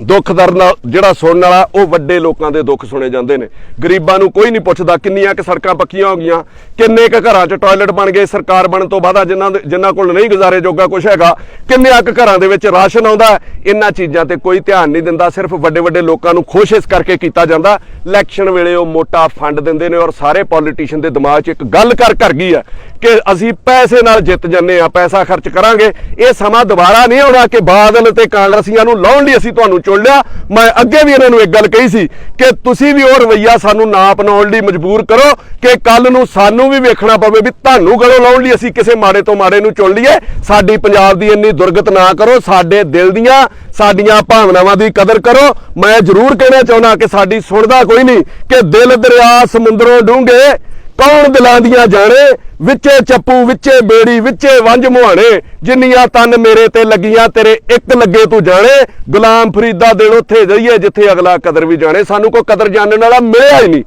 ਦੁੱਖ ਦਰਦ ਜਿਹੜਾ ਸੁਣਨ ਵਾਲਾ, ਉਹ ਵੱਡੇ ਲੋਕਾਂ ਦੇ ਦੁੱਖ ਸੁਣੇ ਜਾਂਦੇ ਨੇ। ਗਰੀਬਾਂ ਨੂੰ ਕੋਈ ਨਹੀਂ ਪੁੱਛਦਾ। ਕਿੰਨੀਆਂ ਕਿ ਸੜਕਾਂ ਪੱਕੀਆਂ ਹੋ ਗਈਆਂ, ਕਿੰਨੇ ਕੁ ਘਰਾਂ 'ਚ ਟਾਇਲਟ ਬਣ ਗਏ ਸਰਕਾਰ ਬਣਨ ਤੋਂ ਬਾਅਦ, ਜਿਨ੍ਹਾਂ ਕੋਲ ਨਹੀਂ ਗੁਜ਼ਾਰੇ ਜੋਗਾ ਕੁਛ ਹੈਗਾ। ਕਿੰਨਿਆਂ ਕੁ ਘਰਾਂ ਦੇ ਵਿੱਚ ਰਾਸ਼ਨ ਆਉਂਦਾ। ਇਹਨਾਂ ਚੀਜ਼ਾਂ ਤੇ ਕੋਈ ਧਿਆਨ ਨਹੀਂ ਦਿੰਦਾ। ਸਿਰਫ ਵੱਡੇ ਲੋਕਾਂ ਨੂੰ ਖੁਸ਼ ਇਸ ਕਰਕੇ ਕੀਤਾ ਜਾਂਦਾ, ਇਲੈਕਸ਼ਨ ਵੇਲੇ ਉਹ ਮੋਟਾ ਫੰਡ ਦਿੰਦੇ ਨੇ। ਔਰ ਸਾਰੇ ਪੋਲੀਟੀਸ਼ੀਅਨ ਦੇ ਦਿਮਾਗ 'ਚ ਇੱਕ ਗੱਲ ਕਰ ਗਈ ਹੈ ਕਿ ਅਸੀਂ ਪੈਸੇ ਨਾਲ ਜਿੱਤ ਜੰਨੇ ਆ, ਪੈਸਾ ਖਰਚ ਕਰਾਂਗੇ। ਇਹ ਸਮਾਂ ਦੁਬਾਰਾ ਨਹੀਂ ਆਉਣਾ ਕਿ ਬਾਦਲ ਤੇ ਕਾਂਗਰਸੀਆਂ ਨੂੰ ਲਾਉਣ ਲਈ ਅਸੀਂ ਤੁਹਾਨੂੰ ਚੁਣ ਲਿਆ। ਮੈਂ ਅੱਗੇ ਵੀ ਇਹਨਾਂ ਨੂੰ ਇੱਕ ਗੱਲ ਕਹੀ ਸੀ ਕਿ ਤੁਸੀਂ ਵੀ ਉਹ ਰਵੱਈਆ ਸਾਨੂੰ ਨਾ ਅਪਣਾਉਣ ਲਈ ਮਜਬੂਰ ਕਰੋ, ਕਿ ਕੱਲ ਨੂੰ ਸਾਨੂੰ ਵੀ ਵੇਖਣਾ ਪਵੇ ਵੀ ਤੁਹਾਨੂੰ ਗਲੋਂ ਲਾਉਣ ਲਈ ਅਸੀਂ ਕਿਸੇ ਮਾੜੇ ਤੋਂ ਮਾੜੇ ਨੂੰ ਚੁਣ ਲਈਏ। ਸਾਡੀ ਪੰਜਾਬ ਦੀ ਇੰਨੀ ਦੁਰਗਤ ਨਾ ਕਰੋ। ਸਾਡੇ ਦਿਲ ਦੀਆਂ, ਸਾਡੀਆਂ ਭਾਵਨਾਵਾਂ ਦੀ ਕਦਰ ਕਰੋ। ਮੈਂ ਜ਼ਰੂਰ ਕਹਿਣਾ ਚਾਹੁੰਦਾ ਕਿ ਸਾਡੀ ਸੁਣਦਾ ਕੋਈ ਨਹੀਂ, ਕਿ ਦਿਲ ਦਰਿਆ ਸਮੁੰਦਰੋਂ ਡੂੰਘੇ, ਕੌਣ ਦਿਲਾਂ ਦੀਆਂ ਜਾਣੇ, ਵਿੱਚੇ ਚੱਪੂ ਵਿੱਚੇ ਬੇੜੀ ਵਿੱਚੇ ਵੰਝ ਮੁਹਾਣੇ, ਜਿੰਨੀਆਂ ਤਨ ਮੇਰੇ ਤੇ ਲੱਗੀਆਂ ਤੇਰੇ ਇੱਕ ਲੱਗੇ ਤੂੰ ਜਾਣੇ। ਗੁਲਾਮ ਫਰੀਦਾ ਦਿਲ ਉੱਥੇ ਜਾਈਏ ਜਿੱਥੇ ਅਗਲਾ ਕਦਰ ਵੀ ਜਾਣੇ। ਸਾਨੂੰ ਕੋਈ ਕਦਰ ਜਾਣਨ ਵਾਲਾ ਮਿਲਿਆ ਹੀ ਨਹੀਂ।